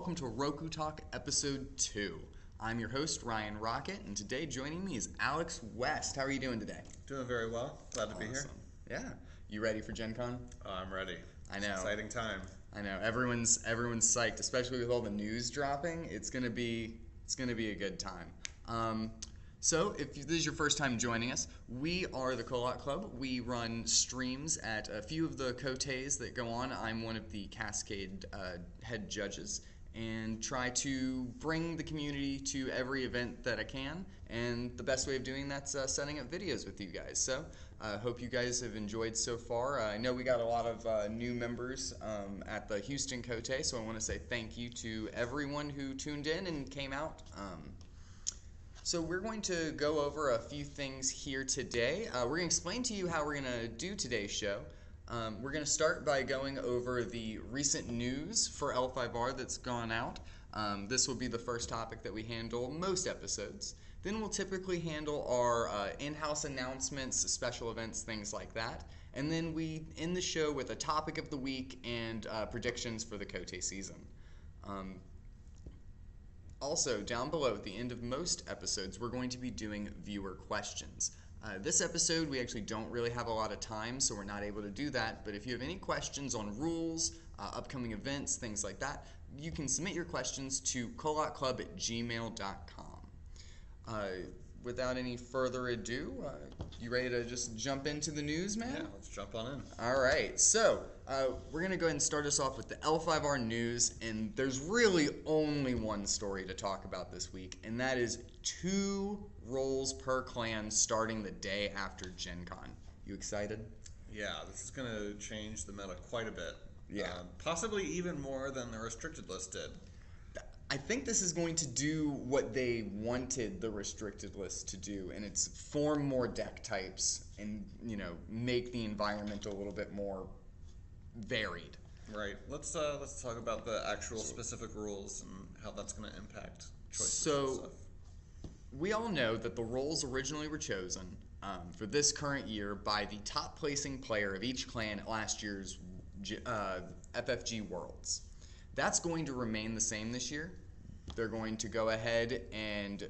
welcome to Rokutalk Episode 2. I'm your host, Ryan Rocket, and today joining me is Alex West. How are you doing today? Doing very well. Glad to be here. Yeah. You ready for Gen Con? I'm ready. I know. Exciting time. I know. Everyone's psyched, especially with all the news dropping. It's gonna be a good time. So, if this is your first time joining us, we are the Co-op Club. We run streams at a few of the Cotes that go on. I'm one of the Cascade head judges and try to bring the community to every event that I can. And the best way of doing that's setting up videos with you guys. So, I hope you guys have enjoyed so far. I know we got a lot of new members at the Houston Cote, so I want to say thank you to everyone who tuned in and came out. So we're going to go over a few things here today. We're going to explain to you how we're going to do today's show. We're going to start by going over the recent news for L5R that's gone out. This will be the first topic that we handle most episodes. Then we'll typically handle our in-house announcements, special events, things like that. And then we end the show with a topic of the week and predictions for the Cote season. Also, down below at the end of most episodes, we're going to be doing viewer questions. This episode, we actually don't really have a lot of time, so we're not able to do that. But if you have any questions on rules, upcoming events, things like that, you can submit your questions to colotclub@gmail.com. Without any further ado, you ready to just jump into the news, man? Yeah, let's jump on in. All right, so we're going to go ahead and start us off with the L5R news, and there's really only one story to talk about this week, and that is 2 roles per clan starting the day after Gen Con. You excited? Yeah, this is going to change the meta quite a bit. Yeah. Possibly even more than the restricted list did. I think this is going to do what they wanted the restricted list to do, and it's form more deck types and, make the environment a little bit more varied. Right. Let's talk about the actual specific rules and how that's going to impact choices and stuff. We all know that the roles originally were chosen for this current year by the top placing player of each clan at last year's FFG Worlds. That's going to remain the same this year. They're going to go ahead and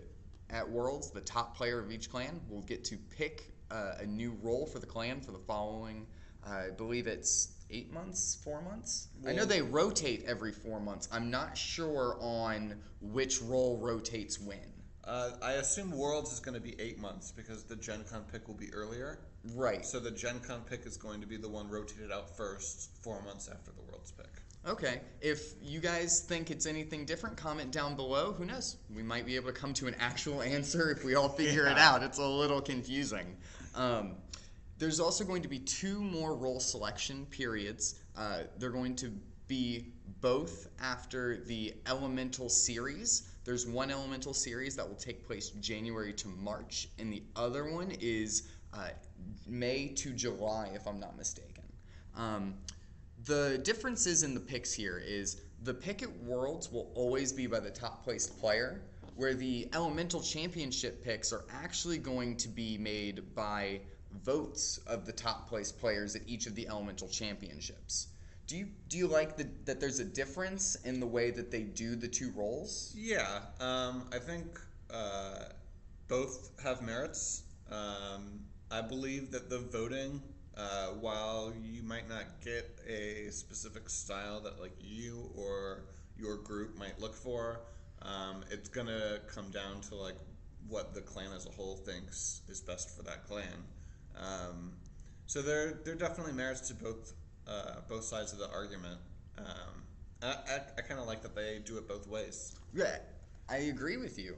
at Worlds, the top player of each clan will get to pick a new role for the clan for the following, I believe it's 8 months, 4 months? I know they rotate every 4 months. I'm not sure on which role rotates when. I assume Worlds is going to be 8 months because the Gen Con pick will be earlier. Right. So the Gen Con pick is going to be the one rotated out first 4 months after the Worlds pick. Okay. If you guys think it's anything different, comment down below. Who knows? We might be able to come to an actual answer if we all figure it out. It's a little confusing. There's also going to be 2 more role selection periods. They're going to be both after the Elemental Series. There's one Elemental Series that will take place January to March, and the other one is May to July, if I'm not mistaken. The differences in the picks here is the pick at Worlds will always be by the top placed player, where the Elemental Championship picks are actually going to be made by votes of the top placed players at each of the Elemental Championships. Do you like that there's a difference in the way that they do the 2 roles? Yeah, I think both have merits. I believe that the voting, while you might not get a specific style that like you or your group might look for, it's gonna come down to like what the clan as a whole thinks is best for that clan. So there definitely merits to both sides of the argument. I kind of like that they do it both ways. Yeah, I agree with you.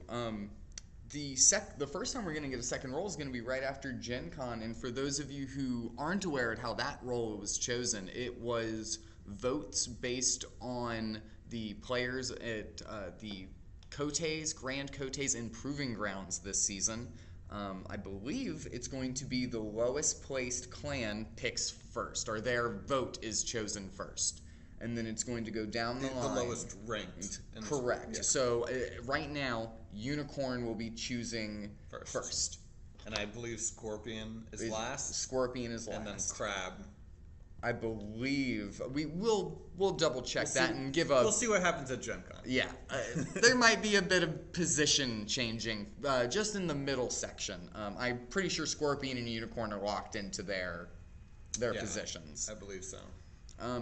The first time we're going to get a second role is going to be right after Gen Con, and for those of you who aren't aware of how that role was chosen, it was votes based on the players at the Cotes, Grand Cotes, and Proving Grounds this season. I believe it's going to be the lowest placed clan picks first, or their vote is chosen first. And then it's going to go down the line. The lowest ranked. Correct. Yeah. So right now, Unicorn will be choosing first. And I believe Scorpion is last. Scorpion is last. And then Crab. I believe we'll double check that and give a. We'll see what happens at Gen Con. Yeah, there might be a bit of position changing just in the middle section. I'm pretty sure Scorpion and Unicorn are locked into their positions. I believe so.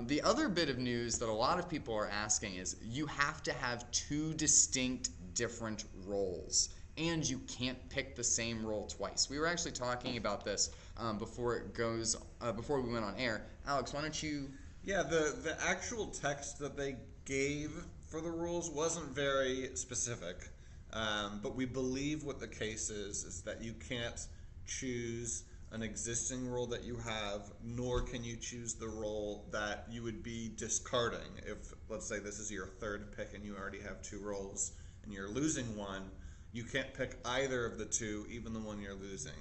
The other bit of news that a lot of people are asking is you have to have 2 distinct different roles, and you can't pick the same role twice. We were actually talking about this before we went on air. Alex, why don't you? Yeah, the actual text that they gave for the rules wasn't very specific, but we believe what the case is that you can't choose an existing role that you have, nor can you choose the role that you would be discarding. If, let's say, this is your 3rd pick and you already have 2 roles and you're losing one, you can't pick either of the 2, even the one you're losing.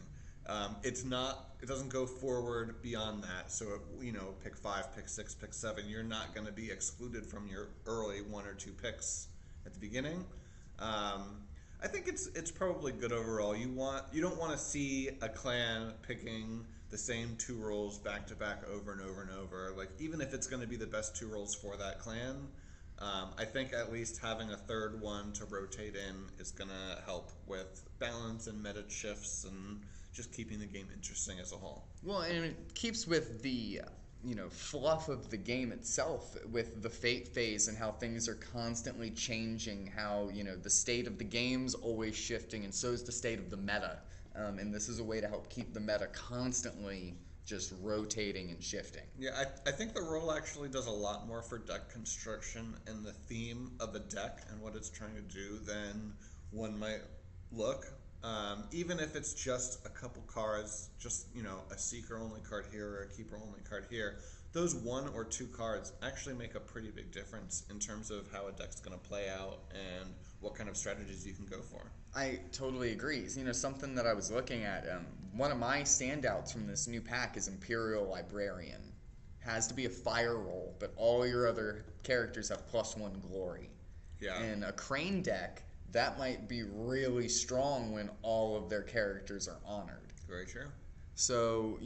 It doesn't go forward beyond that. So, pick 5, pick 6, pick 7. You're not going to be excluded from your early 1 or 2 picks at the beginning. I think it's probably good overall. You don't want to see a clan picking the same 2 roles back to back over and over and over. Like, even if it's going to be the best 2 roles for that clan, I think at least having a 3rd one to rotate in is going to help with balance and meta shifts and just keeping the game interesting as a whole. Well, and it keeps with the fluff of the game itself, with the fate phase and how things are constantly changing, how the state of the game's always shifting, and so is the state of the meta. And this is a way to help keep the meta constantly just rotating and shifting. Yeah, I think the role actually does a lot more for deck construction and the theme of the deck and what it's trying to do than one might look. Even if it's just a couple cards, just a seeker only card here or a keeper only card here, those 1 or 2 cards actually make a pretty big difference in terms of how a deck's going to play out and what kind of strategies you can go for. I totally agree. Something that I was looking at, one of my standouts from this new pack is Imperial Librarian. Has to be a fire role, but all your other characters have +1 glory. Yeah. In a Crane deck, that might be really strong when all of their characters are honored. Very true. So,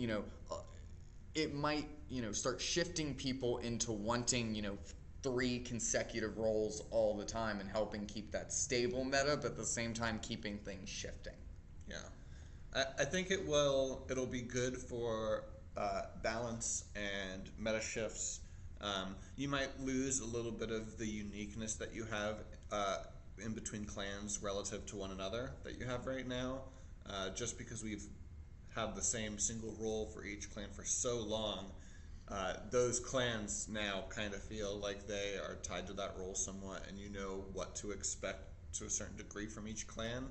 it might, start shifting people into wanting, 3 consecutive roles all the time and helping keep that stable meta, but at the same time keeping things shifting. Yeah. I think it'll be good for balance and meta shifts. You might lose a little bit of the uniqueness that you have in between clans relative to one another that you have right now, just because we've had the same single role for each clan for so long. Those clans now kind of feel like they are tied to that role somewhat, and you know what to expect to a certain degree from each clan.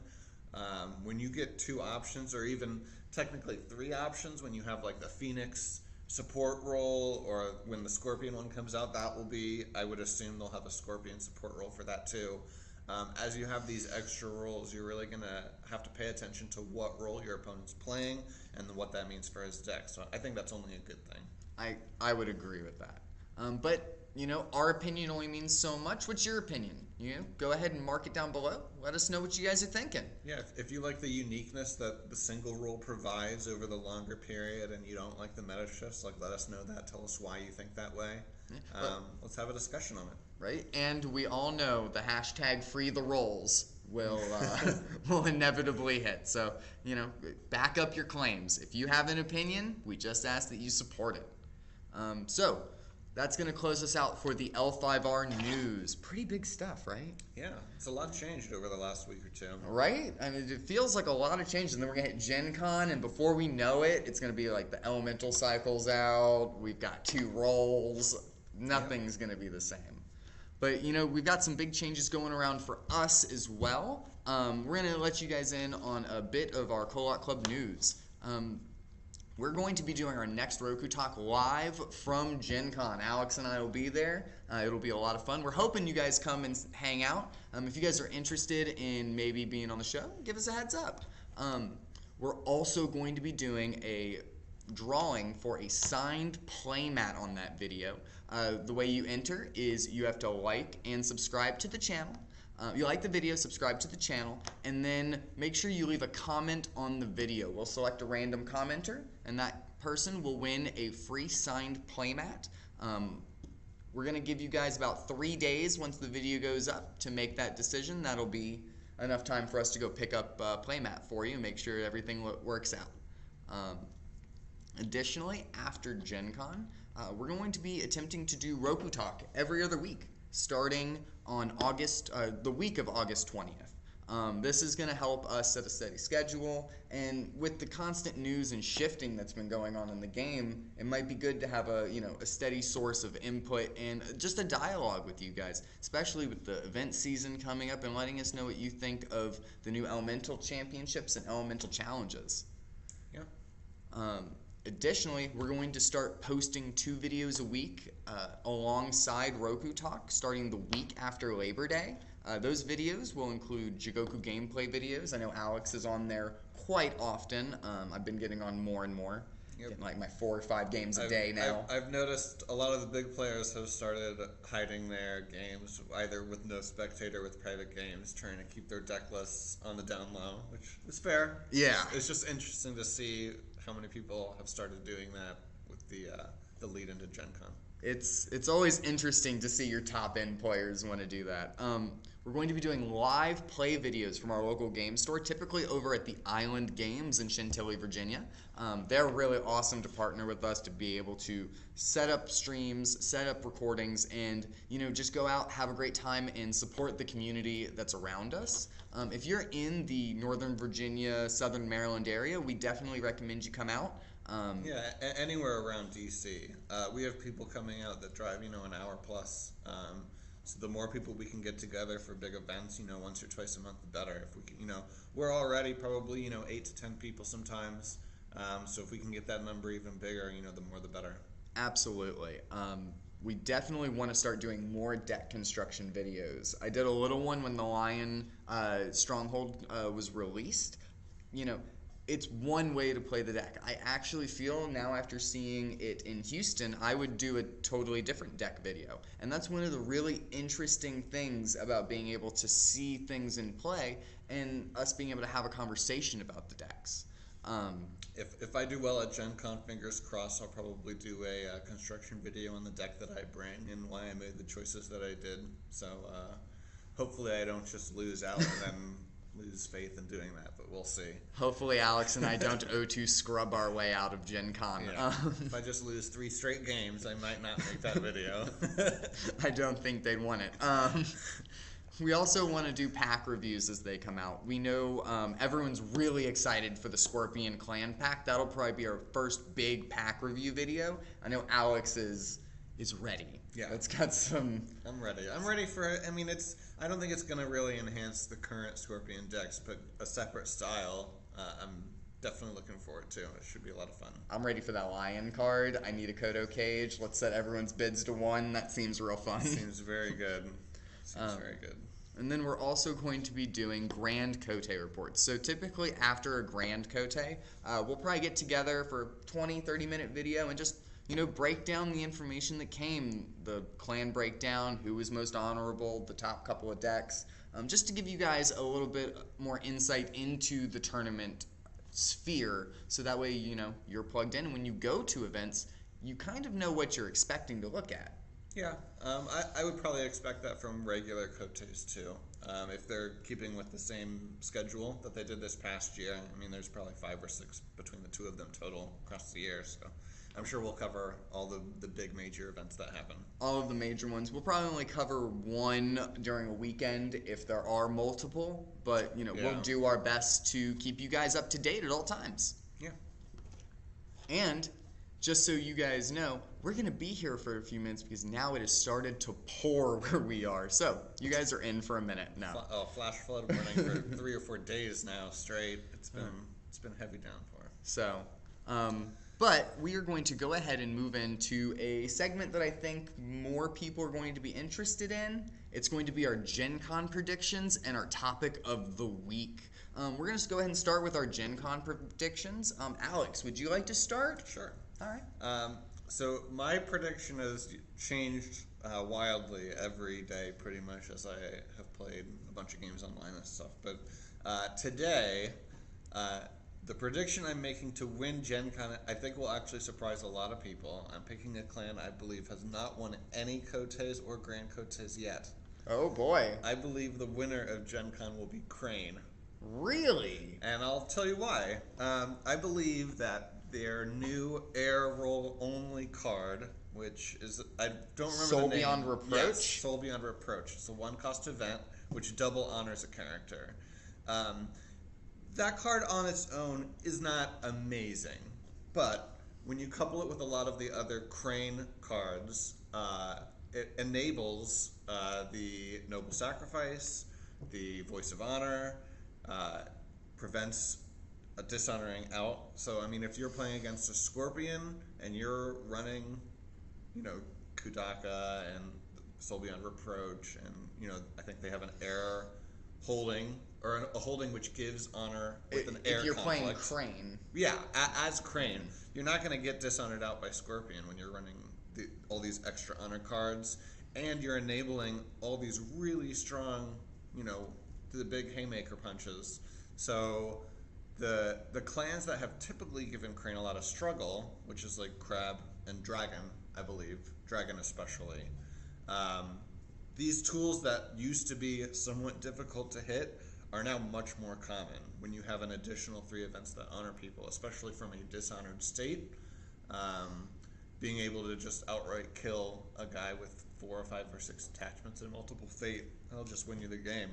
When you get 2 options, or even technically 3 options, when you have like the Phoenix support role, or when the Scorpion one comes out, that will be, I would assume they'll have a Scorpion support role for that too. As you have these extra roles, you're really going to have to pay attention to what role your opponent's playing and what that means for his deck. So I think that's only a good thing. I would agree with that. But, our opinion only means so much. What's your opinion? Go ahead and mark it down below. Let us know what you guys are thinking. Yeah, if you like the uniqueness that the single role provides over the longer period and you don't like the meta shifts, let us know that. Tell us why you think that way. Let's have a discussion on it. Right? And we all know the hashtag free the rolls will inevitably hit. So, back up your claims. If you have an opinion, we just ask that you support it. So, that's going to close us out for the L5R news. Pretty big stuff, right? Yeah, it's a lot changed over the last week or 2. Right? I mean, it feels like a lot of change, and then we're going to hit Gen Con, and before we know it, it's going to be like the elemental cycles out, we've got 2 roles, nothing's going to be the same. But, we've got some big changes going around for us as well. We're going to let you guys in on a bit of our Co-op Club news. We're going to be doing our next Rokutalk live from Gen Con. Alex and I will be there. It'll be a lot of fun. We're hoping you guys come and hang out. If you guys are interested in maybe being on the show, give us a heads up. We're also going to be doing a drawing for a signed playmat on that video. The way you enter is you have to like and subscribe to the channel. You like the video, subscribe to the channel, and then make sure you leave a comment on the video. We'll select a random commenter, and that person will win a free signed playmat. We're going to give you guys about 3 days once the video goes up to make that decision. That'll be enough time for us to go pick up a playmat for you and make sure everything works out. Additionally, after Gen Con, we're going to be attempting to do Rokutalk every other week, starting on the week of August 20th. This is going to help us set a steady schedule, and with the constant news and shifting that's been going on in the game, it might be good to have a steady source of input and just a dialogue with you guys, especially with the event season coming up and letting us know what you think of the new Elemental Championships and Elemental Challenges. Yeah. Additionally, we're going to start posting 2 videos a week alongside Rokutalk starting the week after Labor Day. Those videos will include Jigoku gameplay videos. I know Alex is on there quite often. I've been getting on more and more. Yep. Getting like my 4 or 5 games a day now. I've noticed a lot of the big players have started hiding their games, either with no spectator, with private games, trying to keep their deck lists on the down low, which is fair. Yeah. It's just interesting to see how many people have started doing that with the lead into Gen Con. It's always interesting to see your top end players want to do that. We're going to be doing live play videos from our local game store, typically over at the Island Games in Chantilly, Virginia. They're really awesome to partner with us to be able to set up streams, set up recordings, and just go out, have a great time, and support the community that's around us. If you're in the Northern Virginia, Southern Maryland area, we definitely recommend you come out. Anywhere around DC. We have people coming out that drive, an hour plus. So the more people we can get together for big events, once or twice a month, the better. If we can, we're already probably, 8 to 10 people sometimes. So if we can get that number even bigger, the more the better. Absolutely. We definitely want to start doing more deck construction videos. I did a little one when the Lion Stronghold was released. It's one way to play the deck. I actually feel now, after seeing it in Houston, I would do a totally different deck video. And that's one of the really interesting things about being able to see things in play and us being able to have a conversation about the decks. If I do well at Gen Con, fingers crossed, I'll probably do a construction video on the deck that I bring and why I made the choices that I did. So hopefully I don't just lose out and then lose faith in doing that, but we'll see. Hopefully Alex and I don't O2 scrub our way out of Gen Con. Yeah. If I just lose 3 straight games, I might not make that video. I don't think they'd want it. We also want to do pack reviews as they come out. We know everyone's really excited for the Scorpion Clan pack. That'll probably be our first big pack review video. I know Alex is ready. Yeah. It's got some... I'm ready. I'm ready for it. I mean, I don't think it's going to really enhance the current Scorpion decks, but a separate style, I'm definitely looking forward to. It should be a lot of fun. I'm ready for that Lion card. I need a Kodo Cage. Let's set everyone's bids to 1. That seems real fun. Seems very good. Very good. And then we're also going to be doing Grand Kote reports. So typically after a Grand Kote, we'll probably get together for a 20, 30-minute video and just, break down the information that came, the clan breakdown, who was most honorable, the top couple of decks, just to give you guys a little bit more insight into the tournament sphere, so that way, you're plugged in, and when you go to events, you kind of know what you're expecting to look at. Yeah, I would probably expect that from regular Kotes too. If they're keeping with the same schedule that they did this past year, I mean, there's probably 5 or 6 between the 2 of them total across the year, so I'm sure we'll cover all the big major events that happen. All of the major ones. We'll probably only cover 1 during a weekend if there are multiple, but, we'll do our best to keep you guys up to date at all times. Yeah. And just so you guys know, we're going to be here for a few minutes because now it has started to pour where we are. So, you guys are in for a minute now. Flash flood warning for 3 or 4 days now straight. It's been heavy downpour. So, but we are going to go ahead and move into a segment that I think more people are going to be interested in. It's going to be our Gen Con predictions and our topic of the week. We're going to go ahead and start with our Gen Con predictions. Alex, would you like to start? Sure. All right. So my prediction has changed wildly every day, pretty much, as I have played a bunch of games online and stuff. But today, The prediction I'm making to win Gen Con, I think will actually surprise a lot of people. I'm picking a clan I believe has not won any Kotes or Grand Kotes yet. Oh boy. I believe the winner of Gen Con will be Crane. Really? And I'll tell you why. I believe that their new air roll only card, which is, I don't remember Soul the name. Beyond Reproach? Yes, Soul Beyond Reproach. It's a 1-cost event which double honors a character. That card on its own is not amazing, but when you couple it with a lot of the other Crane cards, it enables the Noble Sacrifice, the Voice of Honor, prevents a dishonoring out. So, I mean, if you're playing against a Scorpion and you're running, Kudaka and Soul Beyond Reproach, and, I think they have an air holding, or a holding which gives honor with an air If you're conflict. playing Crane. Yeah, as Crane. You're not going to get dishonored out by Scorpion when you're running all these extra honor cards, and you're enabling all these really strong, the big haymaker punches. So the clans that have typically given Crane a lot of struggle, which is like Crab and Dragon, I believe, Dragon especially, these tools that used to be somewhat difficult to hit are now much more common when you have an additional 3 events that honor people, especially from a dishonored state. Being able to just outright kill a guy with 4 or 5 or 6 attachments and multiple fate, that'll just win you the game.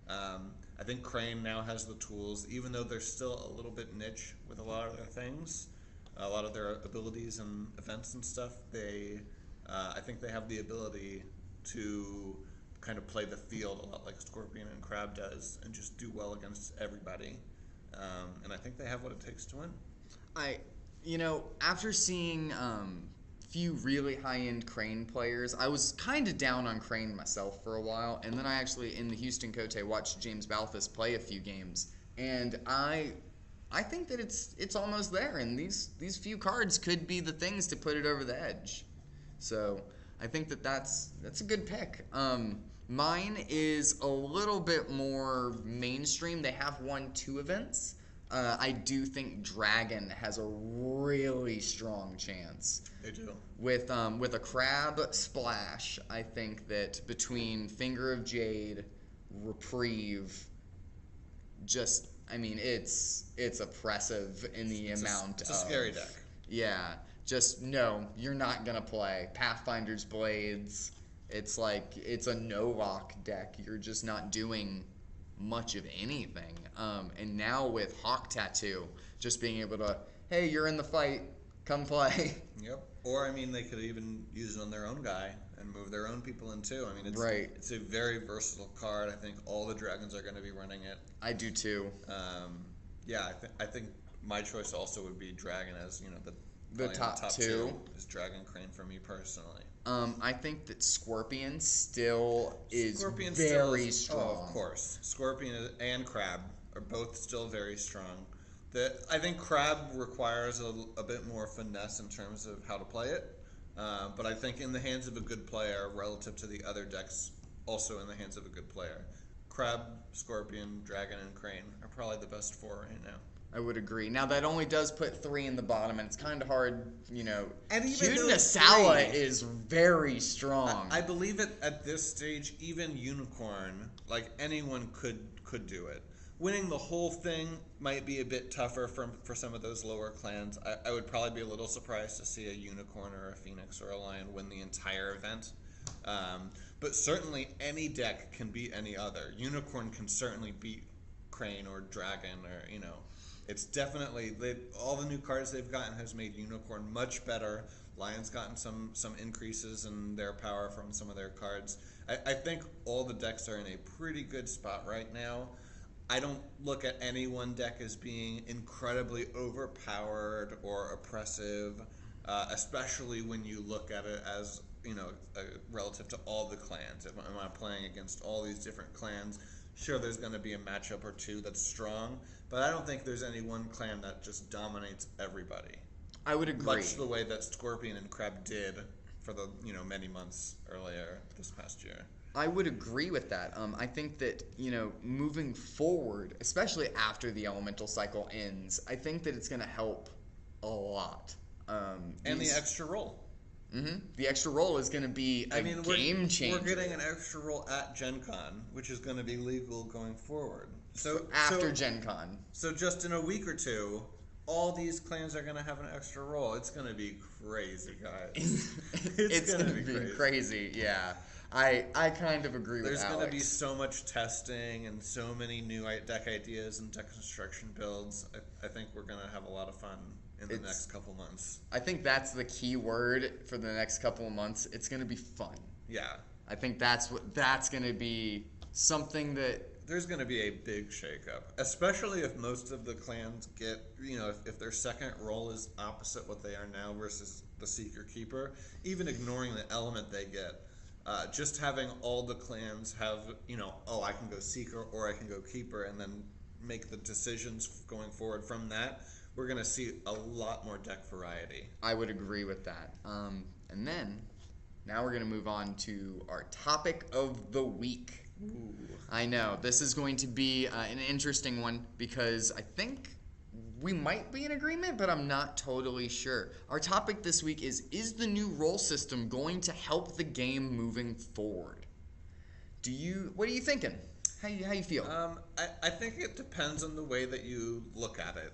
I think Crane now has the tools, even though they're still a little bit niche with a lot of their things, a lot of their abilities and events and stuff. I think they have the ability to kind of play the field a lot like Scorpion and Crab does, and just do well against everybody. And I think they have what it takes to win. After seeing few really high-end Crane players, I was kind of down on Crane myself for a while, and then I actually, in the Houston Cote, watched James Balthus play a few games, and I think that it's almost there, and these few cards could be the things to put it over the edge. So I think that's a good pick. Mine is a little bit more mainstream. They have won 2 events. I do think Dragon has a really strong chance. They do. With a Crab splash, I think that between Finger of Jade, Reprieve, it's oppressive in the amount of... It's a scary deck. Yeah. Just, no, you're not going to play. Pathfinder's Blades, it's like, it's a no-lock deck. You're just not doing much of anything. And now with Hawk Tattoo, just being able to, hey, you're in the fight, come play. Yep. Or, they could even use it on their own guy and move their own people in too. Right. It's a very versatile card. I think all the dragons are going to be running it. I do too. I think my choice also would be Dragon as, the top 2 is Dragon Crane for me personally. I think that Scorpion still is very strong. Oh, of course. Scorpion and Crab are both still very strong. I think Crab requires a bit more finesse in terms of how to play it. But I think in the hands of a good player, relative to the other decks, also in the hands of a good player, Crab, Scorpion, Dragon, and Crane are probably the best 4 right now. I would agree. Now, that only does put 3 in the bottom, and it's kind of hard, And even Nasawa is very strong. I believe at this stage, even Unicorn, like anyone could do it. Winning the whole thing might be a bit tougher for some of those lower clans. I would probably be a little surprised to see a Unicorn or a Phoenix or a Lion win the entire event. But certainly any deck can beat any other. Unicorn can certainly beat Crane or Dragon or, It's definitely, all the new cards they've gotten has made Unicorn much better. Lion's gotten some increases in their power from some of their cards. I think all the decks are in a pretty good spot right now. I don't look at any one deck as being incredibly overpowered or oppressive, especially when you look at it as, relative to all the clans. If I'm playing against all these different clans, sure, there's going to be a matchup or 2 that's strong, but I don't think there's any one clan that just dominates everybody. I would agree. Much the way that Scorpion and Crab did for the many months earlier this past year. I would agree with that. I think that, moving forward, especially after the elemental cycle ends, I think that it's going to help a lot. And the extra roll. The extra roll is going to be a game changer. We're getting an extra roll at Gen Con, which is going to be legal going forward. So after Gen Con. So just in a week or two, all these clans are going to have an extra roll. It's going to be crazy, guys. It's going to be crazy, yeah. I kind of agree with Alex. There's going to be so much testing and so many new deck ideas and deck construction builds. I think we're going to have a lot of fun in the next couple months. I think that's the key word for the next couple of months. It's going to be fun. Yeah. I think that's going to be something that... There's going to be a big shakeup, especially if most of the clans get, if their second role is opposite what they are now versus the Seeker Keeper, even ignoring the element they get. Just having all the clans have, I can go Seeker or I can go Keeper, and then make the decisions going forward from that. We're going to see a lot more deck variety. I would agree with that. And then, now we're going to move on to our topic of the week. Ooh. I know. This is going to be an interesting one because I think we might be in agreement, but I'm not totally sure. Our topic this week is the new role system going to help the game moving forward? What are you thinking? How you feel? I think it depends on the way that you look at it.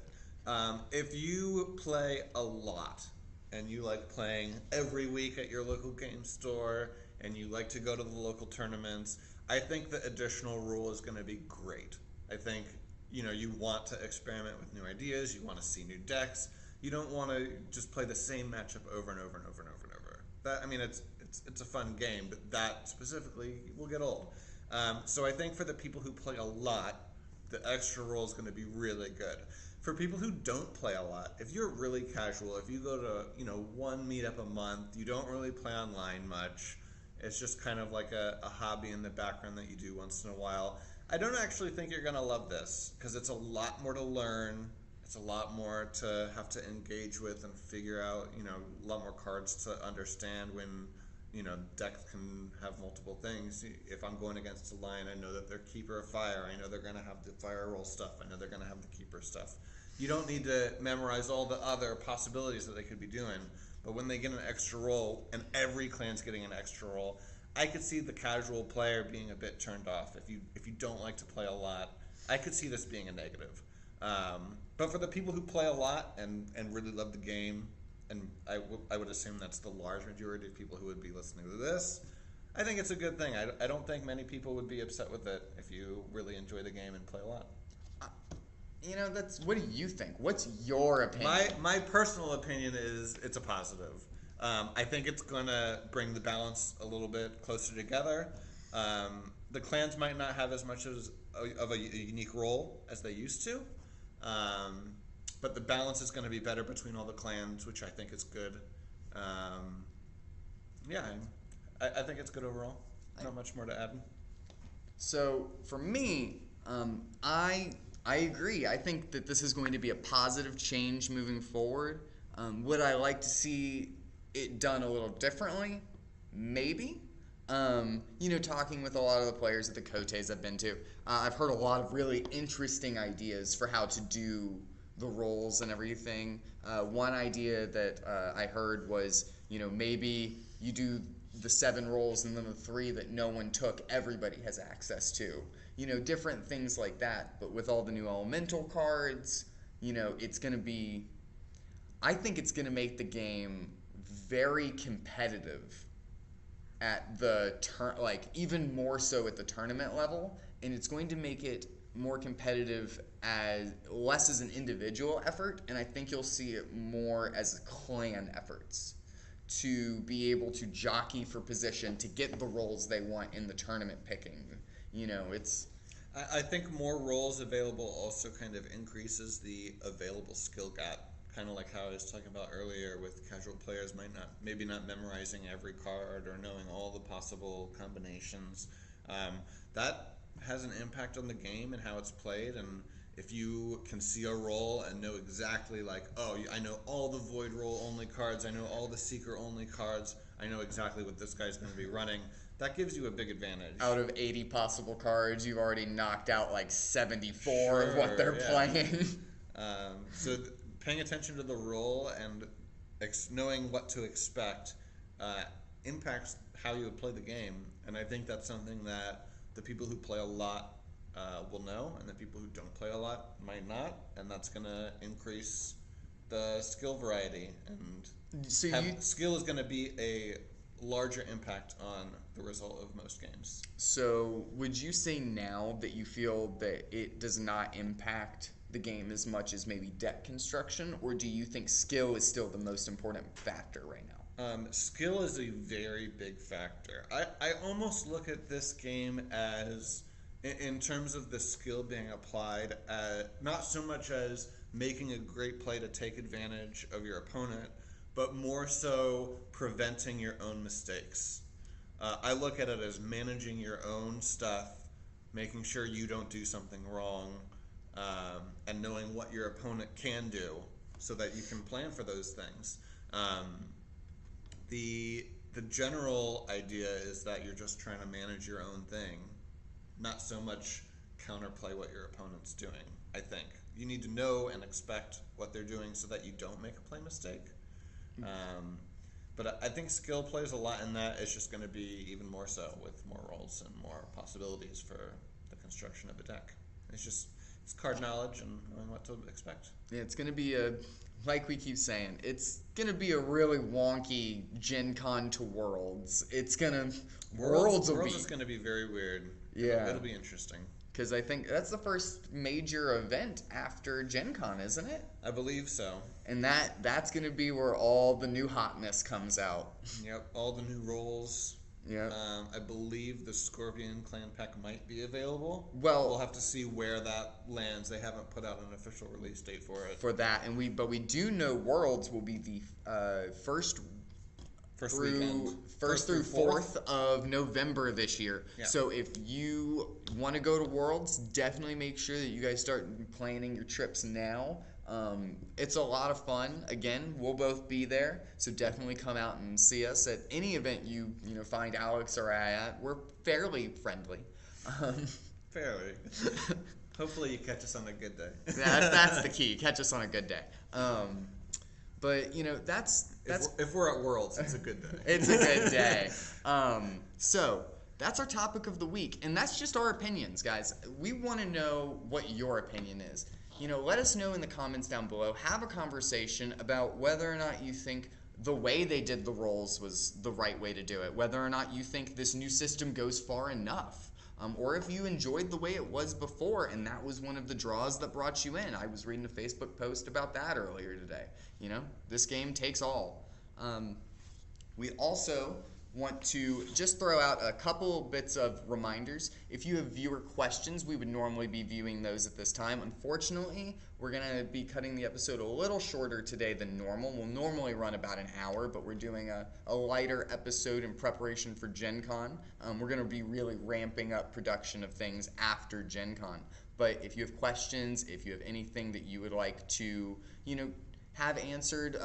If you play a lot and you like playing every week at your local game store and you like to go to the local tournaments, I think the additional rule is going to be great. I think you want to experiment with new ideas. You want to see new decks. You don't want to just play the same matchup over and over and over and over and over. It's a fun game, but that specifically will get old. So I think for the people who play a lot, the extra role is going to be really good. For people who don't play a lot, if you're really casual, if you go to one meetup a month, you don't really play online much. It's just kind of like a hobby in the background that you do once in a while. I don't actually think you're going to love this because it's a lot more to learn. It's a lot more to have to engage with and figure out, a lot more cards to understand when, decks can have multiple things. If I'm going against a line, I know that they're Keeper of Fire. I know they're going to have the Fire Roll stuff. I know they're going to have the Keeper stuff. You don't need to memorize all the other possibilities that they could be doing. But when they get an extra roll, and every clan's getting an extra roll, I could see the casual player being a bit turned off. If you don't like to play a lot, I could see this being a negative. But for the people who play a lot and really love the game, and I would assume that's the large majority of people who would be listening to this, I think it's a good thing. I don't think many people would be upset with it if you really enjoy the game and play a lot. What do you think? What's your opinion? My personal opinion is it's a positive. I think it's going to bring the balance a little bit closer together. The clans might not have as much of a unique role as they used to, but the balance is going to be better between all the clans, which I think is good. I think it's good overall. Not much more to add. So for me, I agree. I think that this is going to be a positive change moving forward. Would I like to see it done a little differently? Maybe. Talking with a lot of the players at the Cotes I've been to, I've heard a lot of really interesting ideas for how to do the roles and everything. One idea that I heard was, maybe you do the 7 roles and then the 3 that no one took, everybody has access to. Different things like that. But with all the new elemental cards, it's going to be... I think it's going to make the game very competitive at the even more so at the tournament level, and it's going to make it more competitive less as an individual effort, and I think you'll see it more as clan efforts to be able to jockey for position to get the roles they want in the tournament picking. I think more roles available also kind of increases the available skill gap. Kind of like how I was talking about earlier with casual players maybe not memorizing every card or knowing all the possible combinations. That has an impact on the game and how it's played. And if you can see a role and know exactly I know all the Void Roll only cards, I know all the Seeker only cards, I know exactly what this guy's going to be running. That gives you a big advantage. Out of 80 possible cards, you've already knocked out like 74 of what they're yeah. playing. Paying attention to the role and knowing what to expect impacts how you would play the game. And I think that's something that the people who play a lot will know, and the people who don't play a lot might not. And that's going to increase the skill variety. And skill is going to be a larger impact on the result of most games. So would you say now that you feel that it does not impact the game as much as maybe deck construction, or do you think skill is still the most important factor right now? Skill is a very big factor. I almost look at this game as, in terms of the skill being applied, not so much as making a great play to take advantage of your opponent, but more so preventing your own mistakes. I look at it as managing your own stuff, making sure you don't do something wrong, and knowing what your opponent can do so that you can plan for those things. The general idea is that you're just trying to manage your own thing, not so much counterplay what your opponent's doing. I think you need to know and expect what they're doing so that you don't make a play mistake. But I think skill plays a lot in that. It's just going to be even more so with more rolls and more possibilities for the construction of a deck. It's card knowledge and knowing what to expect. Yeah, it's going to be like we keep saying, it's going to be a really wonky Gen Con to Worlds. It's going to... Worlds is going to be very weird. Yeah. It'll be interesting. Because I think that's the first major event after Gen Con, isn't it? I believe so. And that's going to be where all the new hotness comes out. Yep, all the new roles. Yeah. I believe the Scorpion Clan pack might be available. Well, we'll have to see where that lands. They haven't put out an official release date for it. For that, but we do know Worlds will be the first through 4th of November this year. Yeah. So if you want to go to Worlds, definitely make sure that you guys start planning your trips now. It's a lot of fun. Again, we'll both be there, so definitely come out and see us at any event you find Alex or I at. We're fairly friendly. Fairly. Hopefully you catch us on a good day. That's the key. Catch us on a good day. But that's if we're at Worlds, it's a good day. It's a good day. So that's our topic of the week, and that's just our opinions, guys. We want to know what your opinion is. Let us know in the comments down below. Have a conversation about whether or not you think the way they did the rolls was the right way to do it, whether or not you think this new system goes far enough, or if you enjoyed the way it was before and that was one of the draws that brought you in. I was reading a Facebook post about that earlier today. This game takes all. We also want to just throw out a couple bits of reminders. If you have viewer questions, we would normally be viewing those at this time. Unfortunately, we're going to be cutting the episode a little shorter today than normal. We'll normally run about an hour, but we're doing a lighter episode in preparation for Gen Con. We're going to be really ramping up production of things after Gen Con. But if you have questions, if you have anything that you would like to, have answered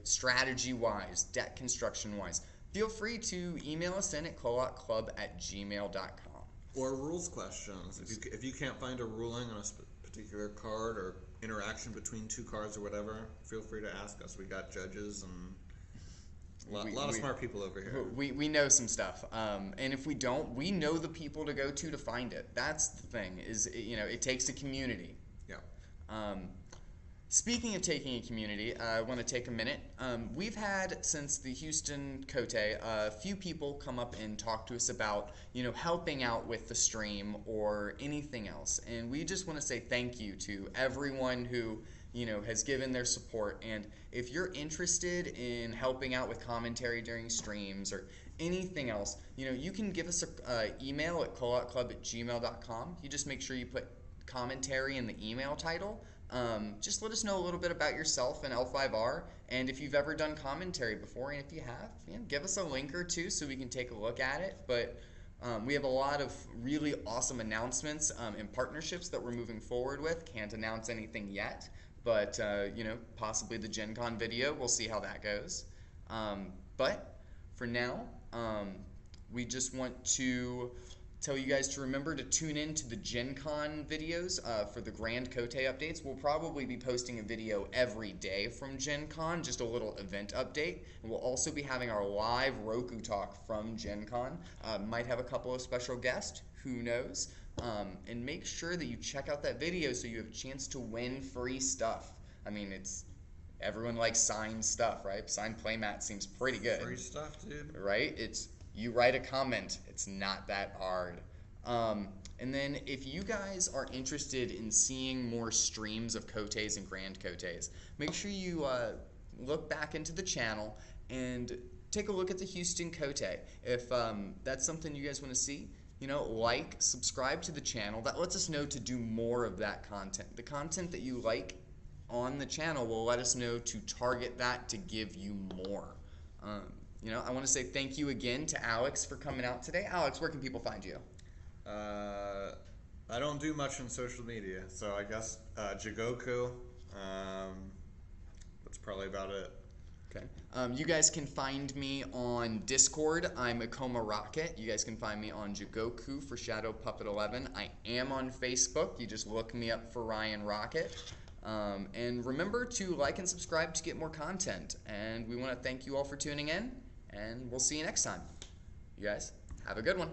strategy-wise, deck construction-wise, feel free to email us in at kolotclub@gmail.com. Or rules questions. If you can't find a ruling on a particular card or interaction between two cards or whatever, feel free to ask us. We got judges and a lot of smart people over here. We know some stuff. And if we don't, we know the people to go to find it. That's the thing, is it takes a community. Yeah. Speaking of taking a community, I want to take a minute. We've had, since the Houston Cote, a few people come up and talk to us about, helping out with the stream or anything else. And we just want to say thank you to everyone who, has given their support. And if you're interested in helping out with commentary during streams or anything else, you can give us an email at kolotclub@gmail.com. You just make sure you put commentary in the email title. Just let us know a little bit about yourself and L5R, and if you've ever done commentary before, and if you have, give us a link or two so we can take a look at it. But we have a lot of really awesome announcements and partnerships that we're moving forward with. Can't announce anything yet, but possibly the Gen Con video. We'll see how that goes. But for now, we just want to tell you guys to remember to tune in to the Gen Con videos for the Grand Kote updates. We'll probably be posting a video every day from Gen Con, just a little event update. And we'll also be having our live Rokutalk from Gen Con. Might have a couple of special guests, who knows. And make sure that you check out that video so you have a chance to win free stuff. I mean, everyone likes signed stuff, right? Signed playmat seems pretty good. Free stuff, dude. Right? You write a comment. It's not that hard. And then if you guys are interested in seeing more streams of Kotes and Grand Kotes, make sure you look back into the channel and take a look at the Houston Kote. If that's something you guys want to see, like, subscribe to the channel. That lets us know to do more of that content. The content that you like on the channel will let us know to target that to give you more. I want to say thank you again to Alex for coming out today. Alex, where can people find you? I don't do much on social media, so I guess Jigoku. That's probably about it. Okay. You guys can find me on Discord. I'm Akoma Rocket. You guys can find me on Jigoku for Shadow Puppet 11. I am on Facebook. You just look me up for Ryan Rocket. And remember to like and subscribe to get more content. And we want to thank you all for tuning in. And we'll see you next time. You guys, have a good one.